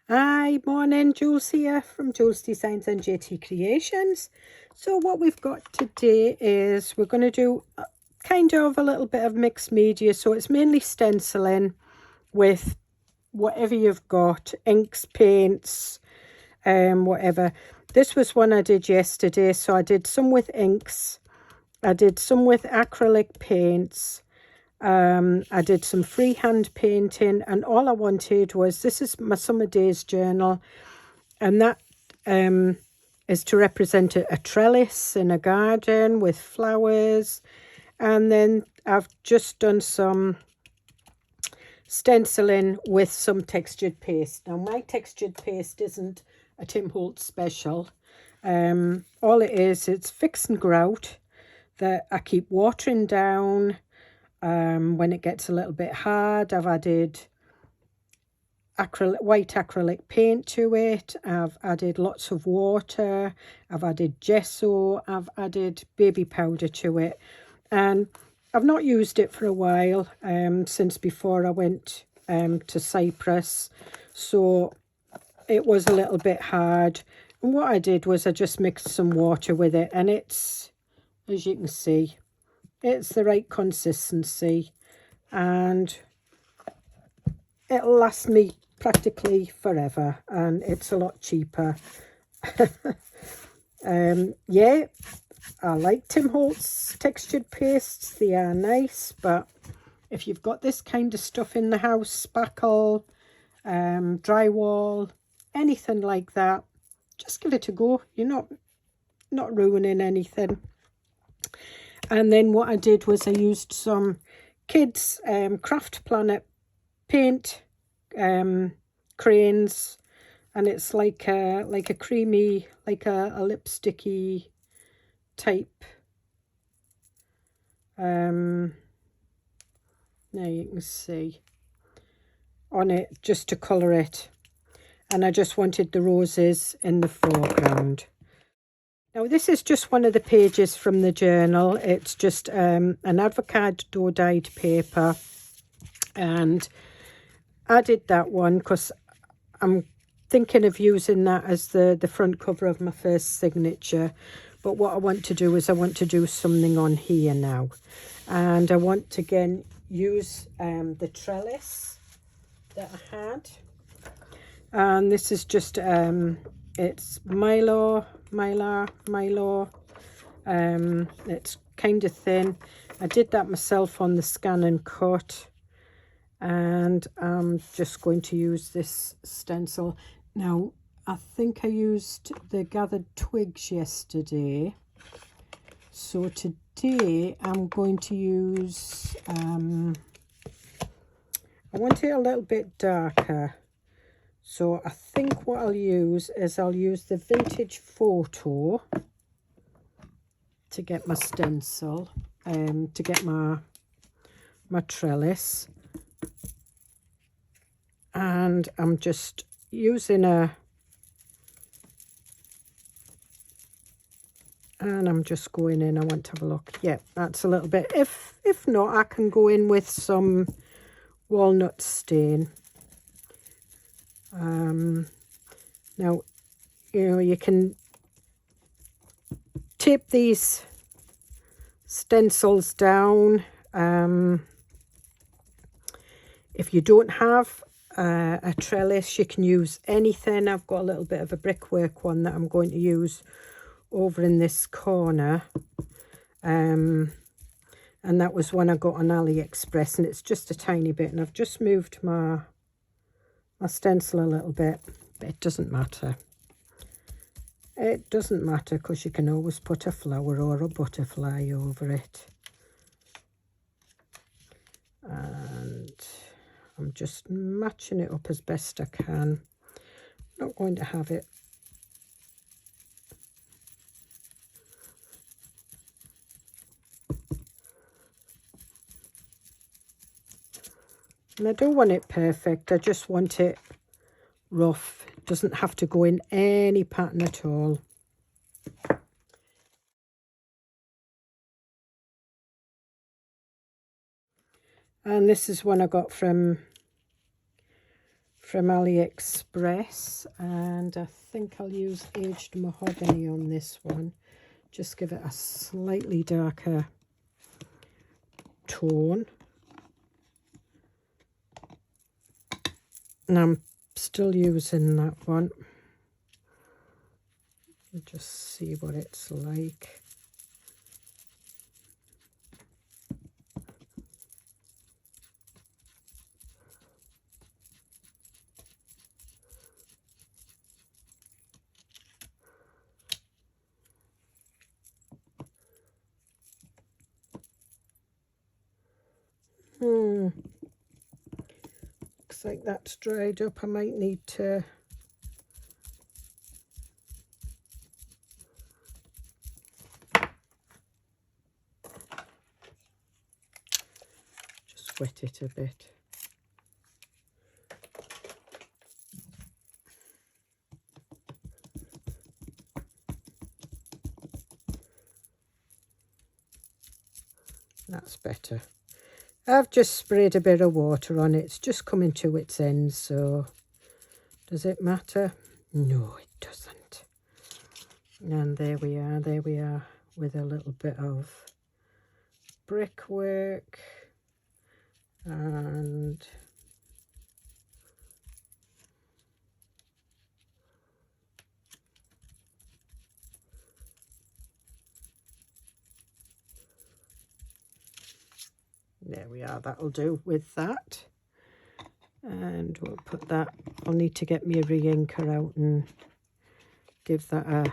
Hi, morning, Jules here from Joolsedesigns and JT Creations. So what we've got today is we're going to do kind of a little bit of mixed media. So it's mainly stenciling with whatever you've got, inks, paints, whatever. This was one I did yesterday. So I did some with inks. I did some with acrylic paints. I did some freehand painting, and all I wanted was, this is my summer days journal, and that is to represent a trellis in a garden with flowers. And then I've just done some stenciling with some textured paste. Now my textured paste isn't a Tim Holtz special. All it is, it's fix and grout that I keep watering down. When it gets a little bit hard, I've added white acrylic paint to it. I've added lots of water. I've added gesso. I've added baby powder to it. And I've not used it for a while, since before I went to Cyprus. So it was a little bit hard. And what I did was I just mixed some water with it. And it's, as you can see, it's the right consistency, and it'll last me practically forever, and it's a lot cheaper. Yeah, I like Tim Holtz textured pastes. They are nice, but if you've got this kind of stuff in the house, spackle, drywall, anything like that, just give it a go. You're not ruining anything. And then what I did was I used some kids Craft Planet paint crayons, and it's like a creamy, like a lipsticky type. Now you can see on it, just to colour it, and I just wanted the roses in the foreground. Now this is just one of the pages from the journal. It's just an avocado dyed paper, and I did that one because I'm thinking of using that as the front cover of my first signature. But what I want to do is I want to do something on here now, and I want to again use the trellis that I had, and this is just it's Mahalo. It's kind of thin. I did that myself on the scan and cut, and I'm just going to use this stencil. Now I think I used the gathered twigs yesterday, so today I'm going to use I want it a little bit darker. So I think what I'll use is I'll use the Vintage Photo to get my stencil, to get my trellis. And I'm just using and I'm just going in. I want to have a look. Yeah, that's a little bit. If not, I can go in with some walnut stain. Now, you know, you can tape these stencils down. If you don't have a trellis, you can use anything. I've got a little bit of a brickwork one that I'm going to use over in this corner. And that was one I got on AliExpress, and it's just a tiny bit. And I've just moved my stencil a little bit, but it doesn't matter. It doesn't matter, because you can always put a flower or a butterfly over it. And I'm just matching it up as best I can. Not going to have it and I don't want it perfect. I just want it rough. It doesn't have to go in any pattern at all. And this is one I got from from AliExpress, and I think I'll use aged mahogany on this one. Just give it a slightly darker tone. And I'm still using that one. Just see what it's like. Looks like that's dried up. I might need to just wet it a bit. That's better. I've just sprayed a bit of water on it. It's just coming to its end, so does it matter? No, it doesn't. And there we are with a little bit of brickwork. And there we are, that'll do with that. And we'll put that, I'll need to get me a re-inker out and give that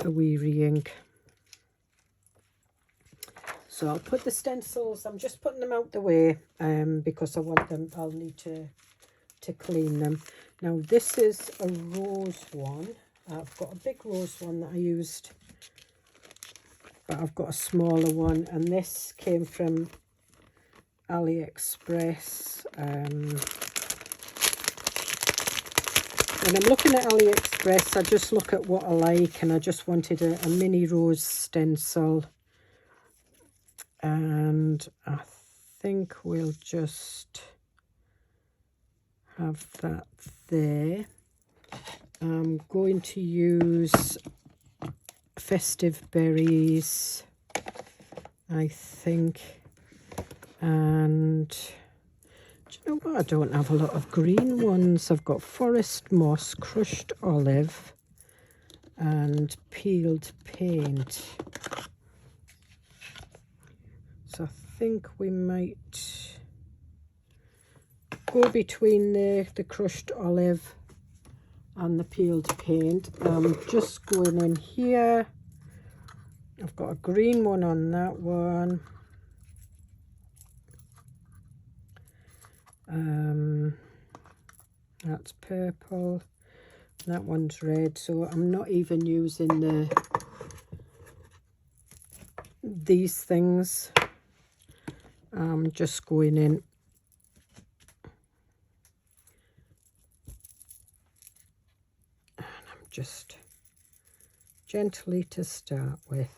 a wee re-ink. So I'll put the stencils, I'm just putting them out the way because I want them, I'll need to clean them. Now this is a rose one. I've got a big rose one that I used, but I've got a smaller one, and this came from AliExpress. When I'm looking at AliExpress, I just look at what I like, and I just wanted a mini rose stencil, and I think we'll just have that there. I'm going to use Festive Berries, I think, and do you know what, I don't have a lot of green ones. I've got Forest Moss, Crushed Olive and Peeled Paint, so I think we might go between the Crushed Olive and the Peeled Paint. I'm just going in here. I've got a green one on that one. That's purple. That one's red. So I'm not even using these things. I'm just going in. And I'm just gently to start with.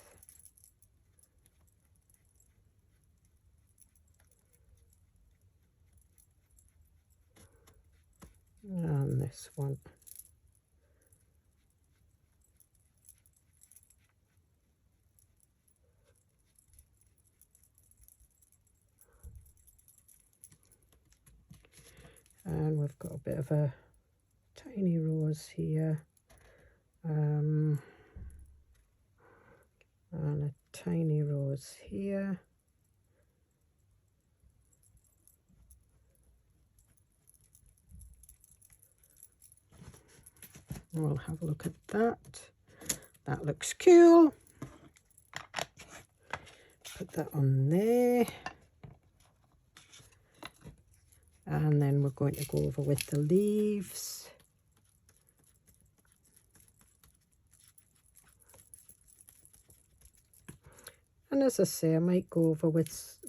And this one. And we've got a bit of a tiny rose here. And a tiny rose here. We'll have a look at that. That looks cool. Put that on there. And then we're going to go over with the leaves. And as I say, I might go over with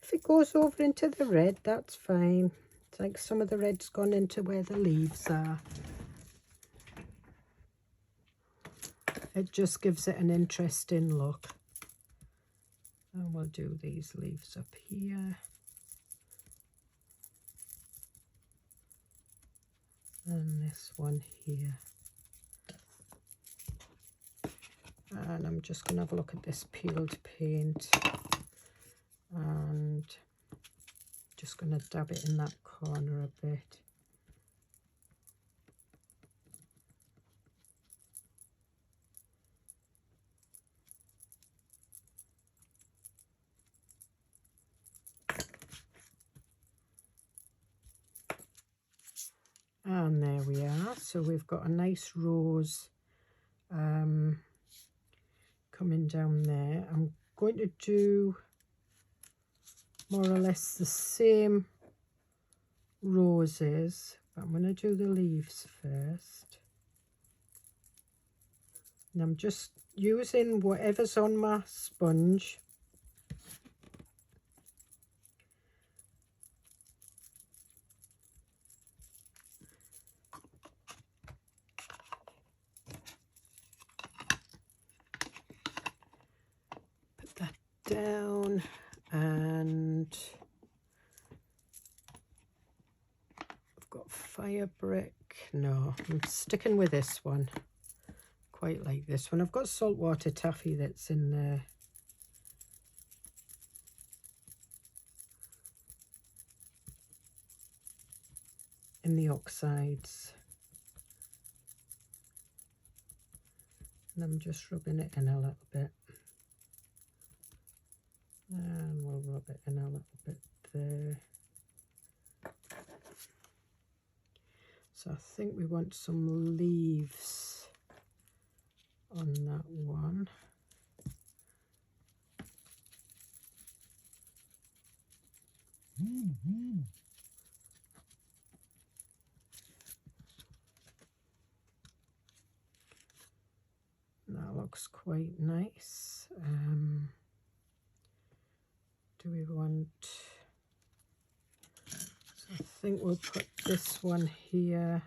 if it goes over into the red, that's fine. It's like some of the red's gone into where the leaves are. It just gives it an interesting look. And we'll do these leaves up here. And this one here. And I'm just going to have a look at this peeled paint. And just going to dab it in that corner a bit. And there we are. So we've got a nice rose coming down there. I'm going to do more or less the same roses, but I'm going to do the leaves first. And I'm just using whatever's on my sponge. Put that down, and I've got fire brick. No, I'm sticking with this one. Quite like this one. I've got saltwater taffy that's in there. In the oxides. And I'm just rubbing it in a little bit. And we'll rub it in a little bit there. So I think we want some leaves on that one. That looks quite nice. Do we want... So I think we'll put this one here.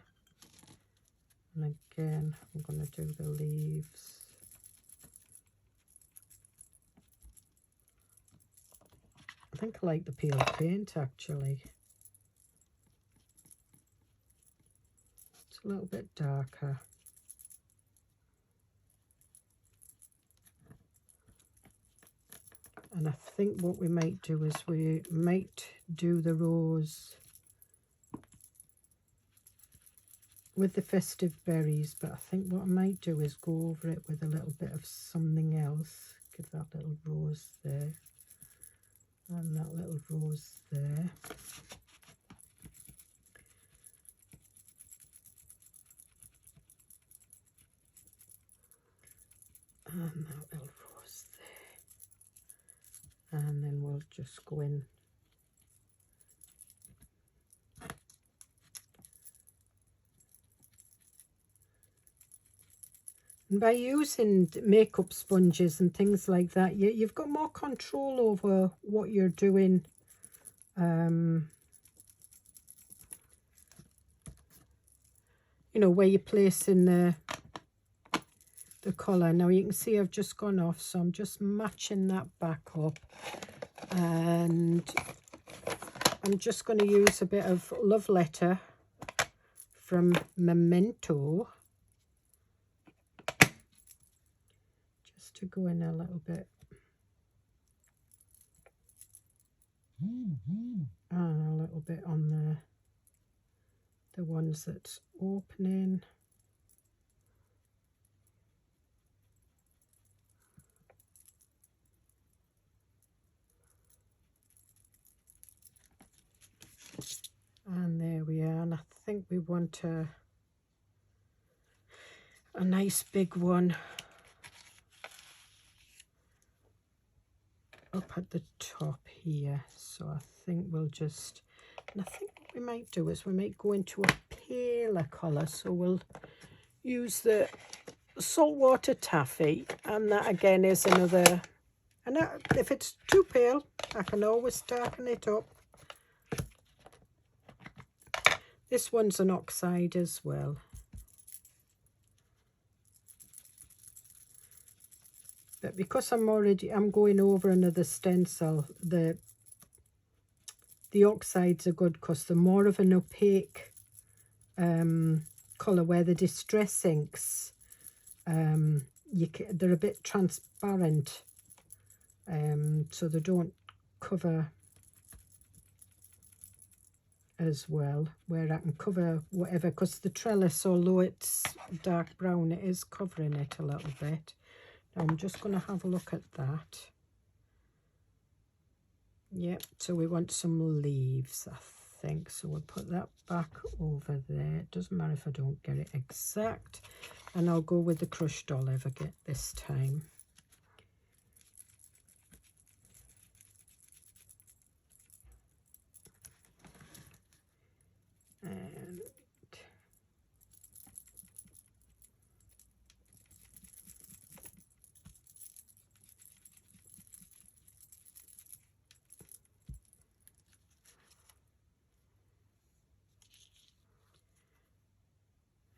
And again, I'm going to do the leaves. I think I like the peeled paint actually. It's a little bit darker. And I think what we might do is we might do the rose with the festive berries, but I think what I might do is go over it with a little bit of something else. Give that little rose there and that little rose there. And that little rose there. And then we'll just go in. And by using makeup sponges and things like that, you've got more control over what you're doing. You know, where you're placing the colour. Now you can see I've just gone off, so I'm just matching that back up. And I'm just going to use a bit of Love Letter from Memento. Just to go in a little bit. And a little bit on the ones that's opening. And there we are, and I think we want a nice big one up at the top here. So I think we'll just, and I think what we might do is we might go into a paler colour. So we'll use the saltwater taffy, and that again is another, and if it's too pale, I can always darken it up. This one's an oxide as well. but because I'm going over another stencil, the oxides are good because they're more of an opaque colour, where the distress inks, they're a bit transparent, so they don't cover as well, where I can cover whatever, because the trellis, although it's dark brown, it is covering it a little bit. Now I'm just going to have a look at that. Yep, so we want some leaves, I think, so we'll put that back over there. It doesn't matter if I don't get it exact, and I'll go with the crushed olive again this time.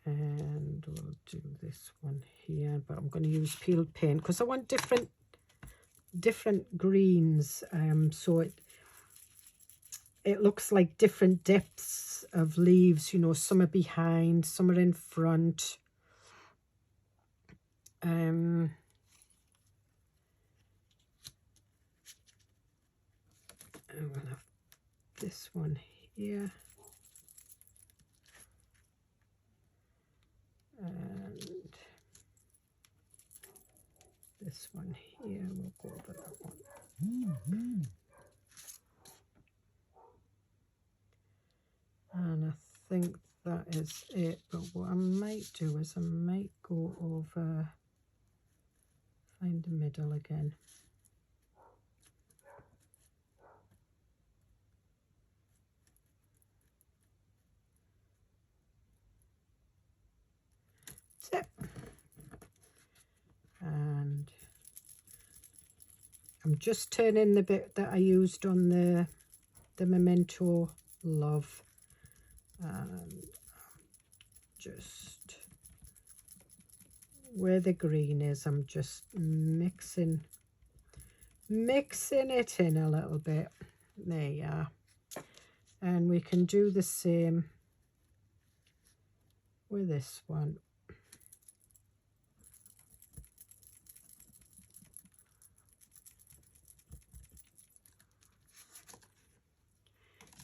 And we'll do this one here, but I'm going to use peeled paint because I want different greens, so it looks like different depths of leaves, you know, some are behind, some are in front. I'm going to have this one here. And this one here, we'll go over that one. And I think that is it, but what I might do is I might go over, find the middle again. That's it. And I'm just turning the bit that I used on the Memento Love, and just where the green is, I'm just mixing it in a little bit. There you are. And we can do the same with this one.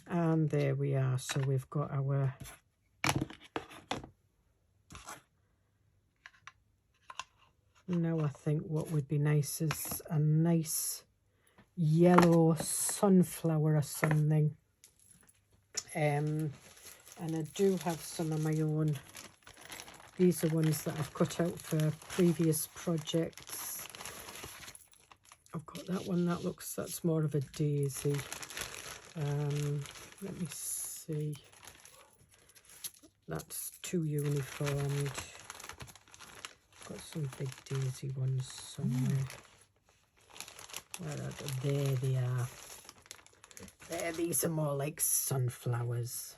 And there we are. So we've got our now I think what would be nice is a nice yellow sunflower or something. And I do have some of my own. These are ones that I've cut out for previous projects. I've got that one, that's more of a daisy. Let me see. That's too uniformed. Got some big daisy ones somewhere. Where are they? There they are. There, these are more like sunflowers.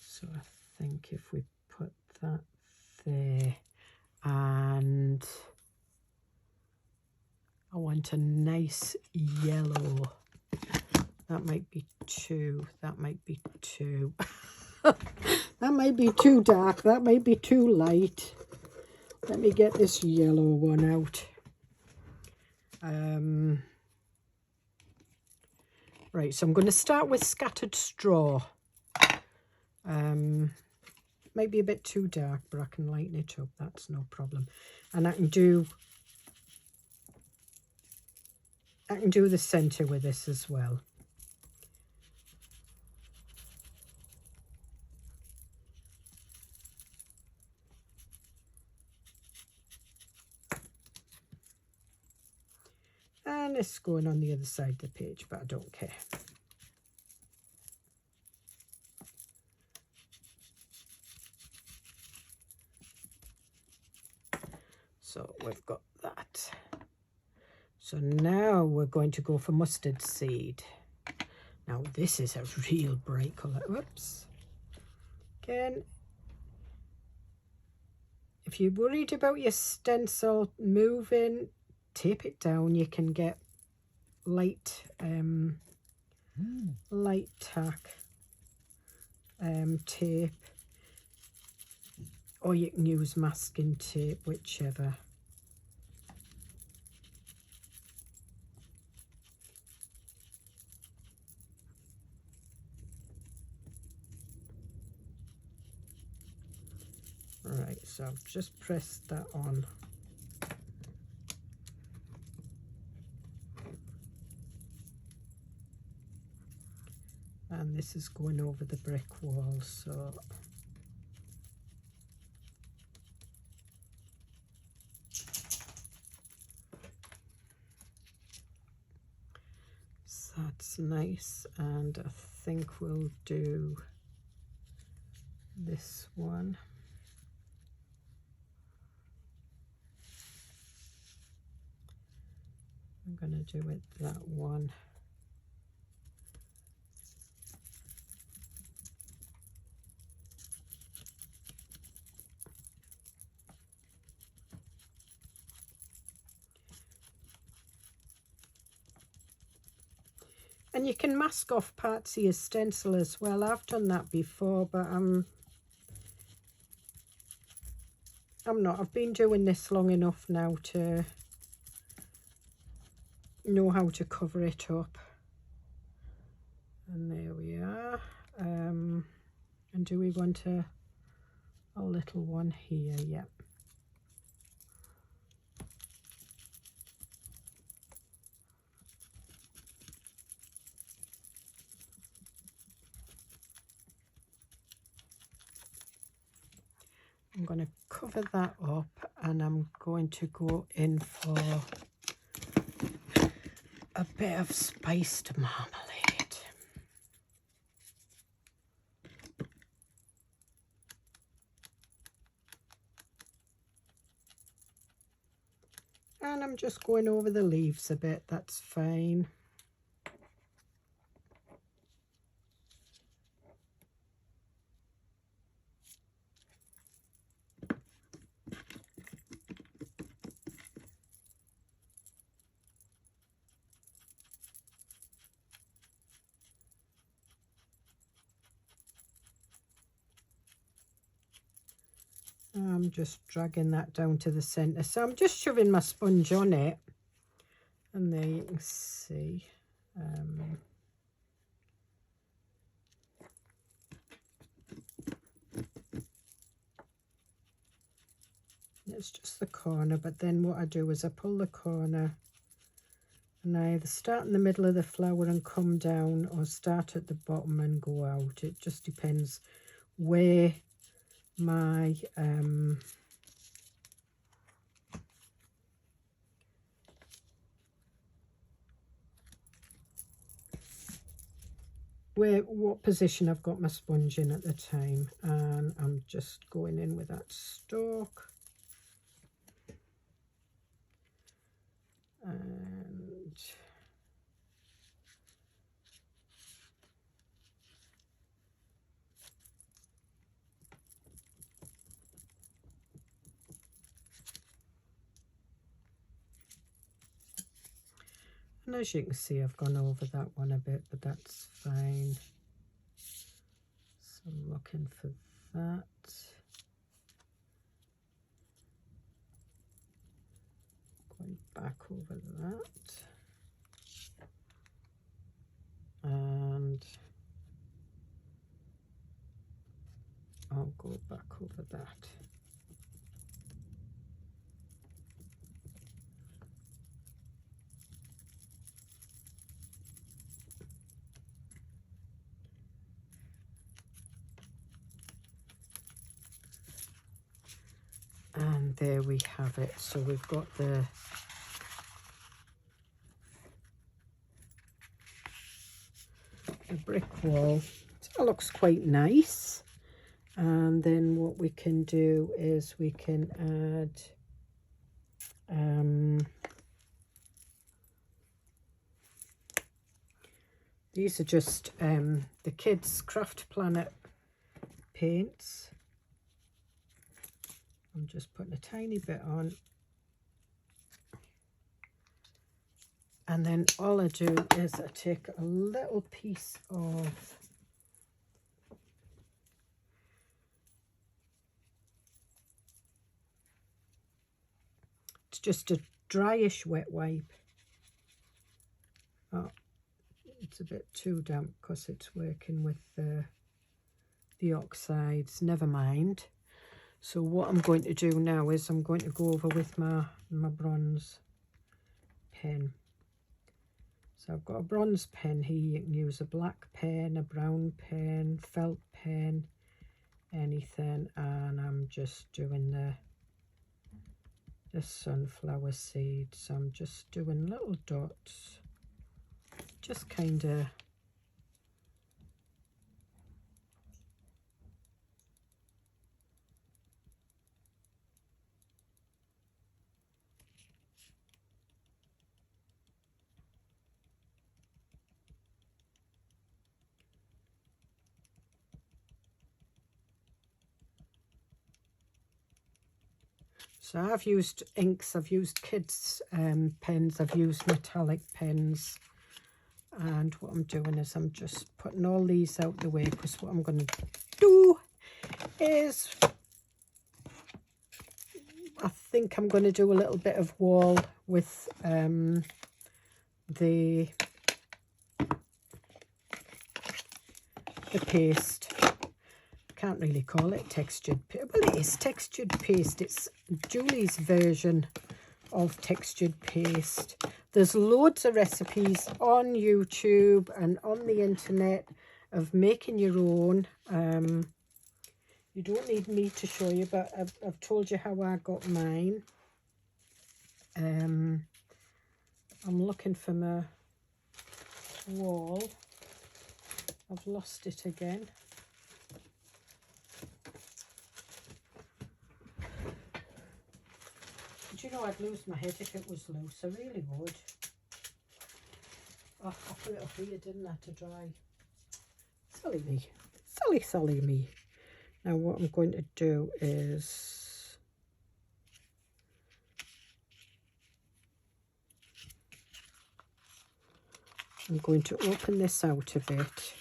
So I think if we put that there, and I want a nice yellow. That might be two. That might be two. That might be too dark. That might be too light. Let me get this yellow one out. Right, so I'm going to start with scattered straw. Might be a bit too dark, but I can lighten it up. That's no problem. And I can do the center with this as well. And it's going on the other side of the page, but I don't care. So we've got that. So now we're going to go for mustard seed. Now this is a real bright colour. Whoops. Again. if you're worried about your stencil moving, tape it down. You can get light light tack tape, or you can use masking tape, whichever. Right, so I've just pressed that on. And this is going over the brick wall, so that's nice. And I think we'll do this one. I'm going to do it that one. And you can mask off parts of your stencil as well. I've done that before, but I'm not. I've been doing this long enough now to know how to cover it up. And there we are. And do we want a little one here? Yeah. I'm going to cover that up, and I'm going to go in for a bit of spiced marmalade. And I'm just going over the leaves a bit, that's fine. I'm just dragging that down to the center, so I'm just shoving my sponge on it, and there you can see it's just the corner, but then what I do is I pull the corner and I either start in the middle of the flower and come down, or start at the bottom and go out. It just depends where my what position I've got my sponge in at the time. And I'm just going in with that stalk, and as you can see, I've gone over that one a bit, but that's fine. So I'm looking for that. Going back over that. And I'll go back over that. And there we have it. So we've got the brick wall. That looks quite nice. And then what we can do is we can add these are just the kids' Craft Planet paints. I'm just putting a tiny bit on. And then all I do is I take a little piece of it's just a dryish wet wipe. Oh, it's a bit too damp because it's working with the oxides. Never mind. So what I'm going to do now is I'm going to go over with my bronze pen. So I've got a bronze pen here. You can use a black pen, a brown pen, felt pen, anything. And I'm just doing the sunflower seeds. So I'm just doing little dots, just kind of so I've used inks, I've used kids' pens, I've used metallic pens, and what I'm doing is I'm just putting all these out the way, because what I'm going to do is I think I'm going to do a little bit of wall with the paste. Can't really call it textured paste. Well, it is textured paste. It's Julie's version of textured paste. There's loads of recipes on YouTube and on the internet of making your own. You don't need me to show you, but I've told you how I got mine. I'm looking for my wall. I've lost it again. Do you know I'd lose my head if it was loose? I really would. Oh, I put it up here, didn't I, to dry. Silly me. Silly me. Now what I'm going to do is I'm going to open this out a bit.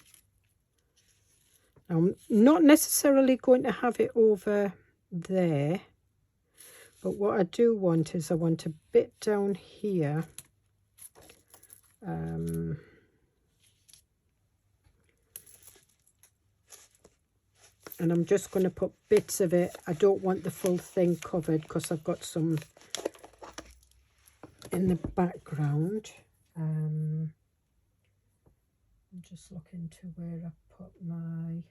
I'm not necessarily going to have it over there, but what I do want is I want a bit down here. And I'm just going to put bits of it. I don't want the full thing covered because I've got some in the background. I'm just looking to where I put my...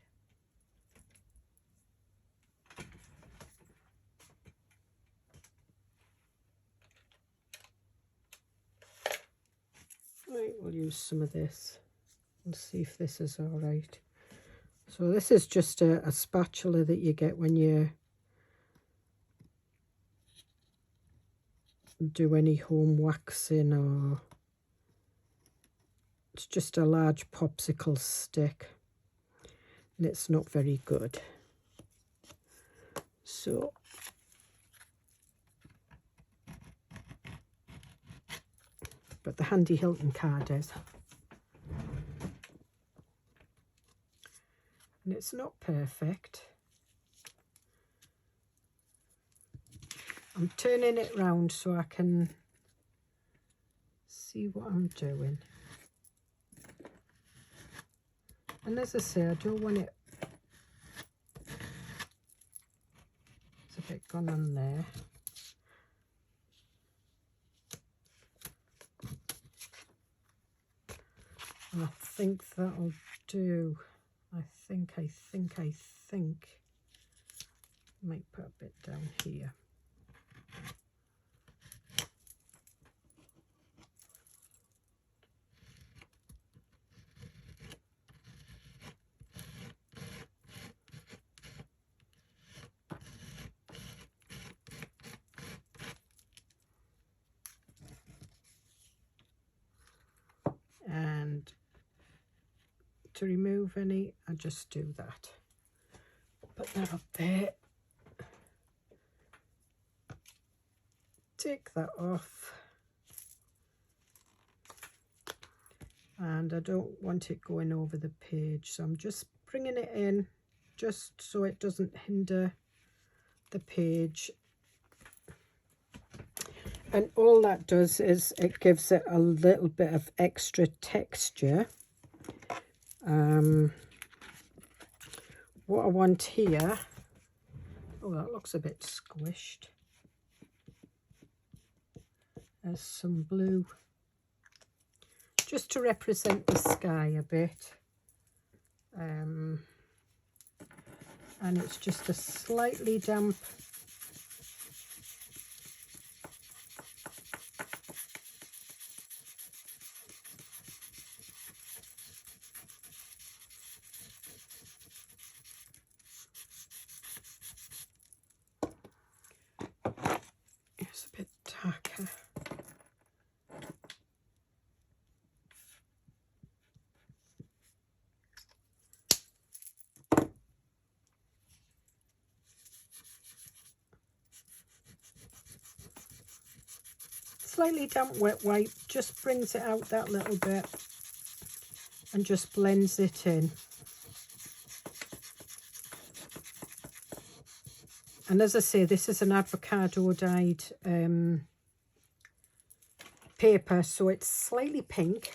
Right, we'll use some of this and see if this is all right. So this is just a spatula that you get when you do any home waxing, or it's just a large popsicle stick and it's not very good. So but the handy Hilton card is. And it's not perfect. I'm turning it round so I can see what I'm doing. And as I say, I don't want it, it's a bit gone on there. And I think that'll do. I think. Might put a bit down here. And to remove any, I just do that. Put that up there. take that off. And I don't want it going over the page, so I'm just bringing it in just so it doesn't hinder the page. And all that does is it gives it a little bit of extra texture. What I want here, oh, that looks a bit squished. There's some blue, just to represent the sky a bit. And it's just a slightly damp it's a bit darker. Slightly damp wet wipe just brings it out that little bit and just blends it in. And as I say, this is an avocado dyed paper, so it's slightly pink.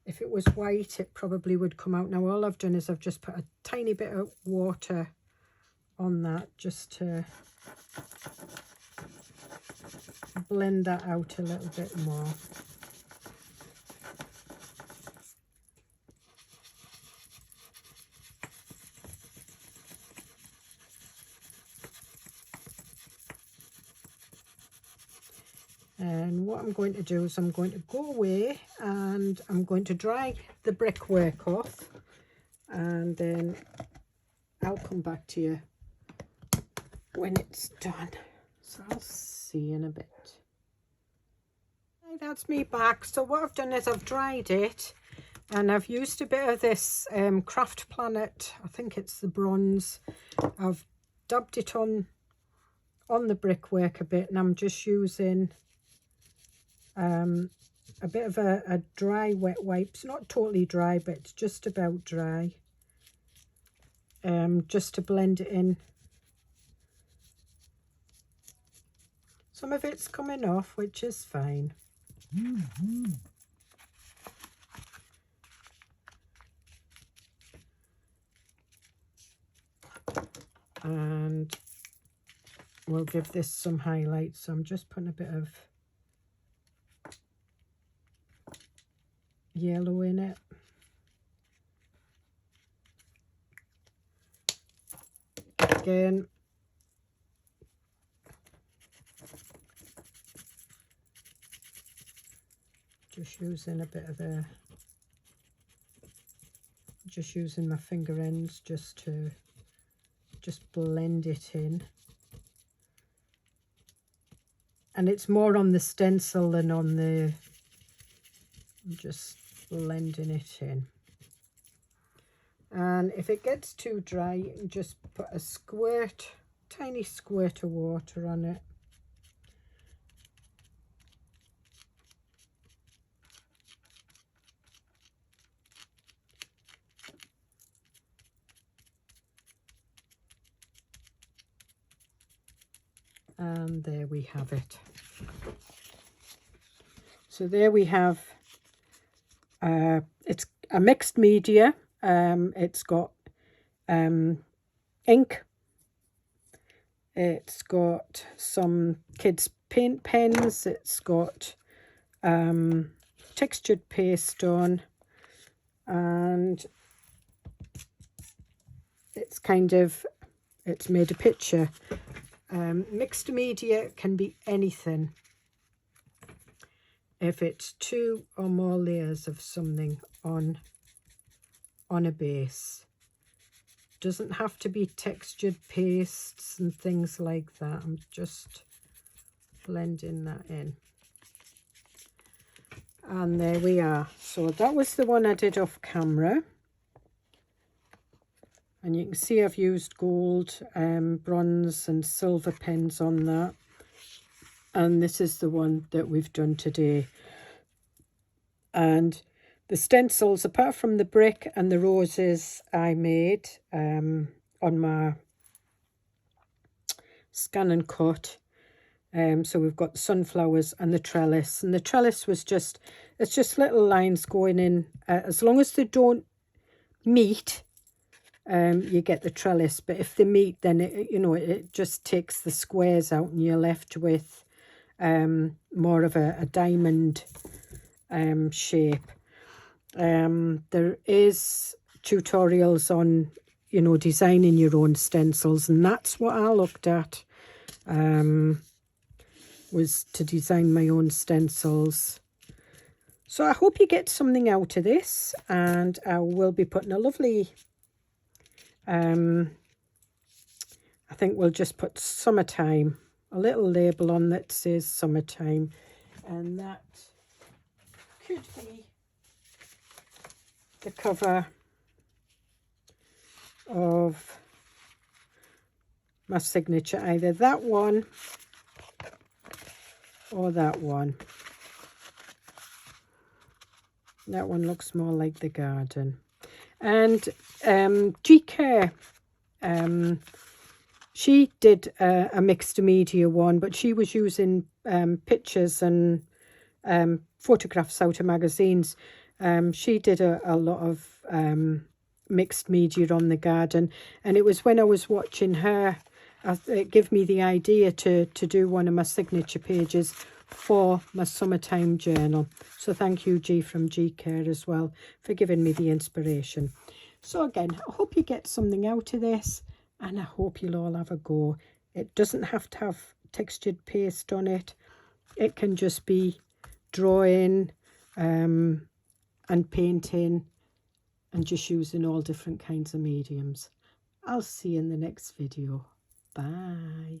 If it was white, it probably would come out. Now all I've done is I've just put a tiny bit of water on that just to blend that out a little bit more. And what I'm going to do is I'm going to go away and I'm going to dry the brickwork off, and then I'll come back to you when it's done. So I'll see you in a bit. Right, that's me back. So what I've done is I've dried it, and I've used a bit of this Craft Planet, I think it's the bronze. I've dabbed it on the brickwork a bit, and I'm just using a bit of a dry wet wipe. It's not totally dry, but it's just about dry, just to blend it in. Some of it's coming off, which is fine. And we'll give this some highlights. So I'm just putting a bit of yellow in it. Again, just using a bit of just using my finger ends just to blend it in. And it's more on the stencil than on the, just blending it in. And if it gets too dry, you can just put a squirt, tiny squirt of water on it. And there we have it. So there we have, it's a mixed media. It's got ink, it's got some kids paint pens, it's got textured paste on, and it's made a picture. Mixed media can be anything. If it's 2 or more layers of something on a base, doesn't have to be textured pastes and things like that. I'm just blending that in, and there we are. So that was the one I did off camera. And you can see I've used gold, bronze and silver pens on that. And this is the one that we've done today. And the stencils, apart from the brick and the roses I made on my scan and cut. So we've got the sunflowers and the trellis. And the trellis was just, it's just little lines going in. As long as they don't meet, you get the trellis. But if they meet, then it, you know, it just takes the squares out and you're left with more of a diamond shape. There is tutorials on, you know, designing your own stencils, and that's what I looked at, was to design my own stencils. So I hope you get something out of this, and I will be putting a lovely, I think we'll just put summertime, a little label on that says summertime, and that could be the cover of my signature, either that one or that one. That one looks more like the garden. And GK, she did a mixed media one, but she was using pictures and photographs out of magazines. She did a lot of mixed media on the garden, and it was when I was watching her, it gave me the idea to do one of my signature pages for my summertime journal. So thank you, G from G Care, as well, for giving me the inspiration. So again, I hope you get something out of this, and I hope you'll all have a go. It doesn't have to have textured paste on it. It can just be drawing and painting and just using all different kinds of mediums. I'll see you in the next video. Bye.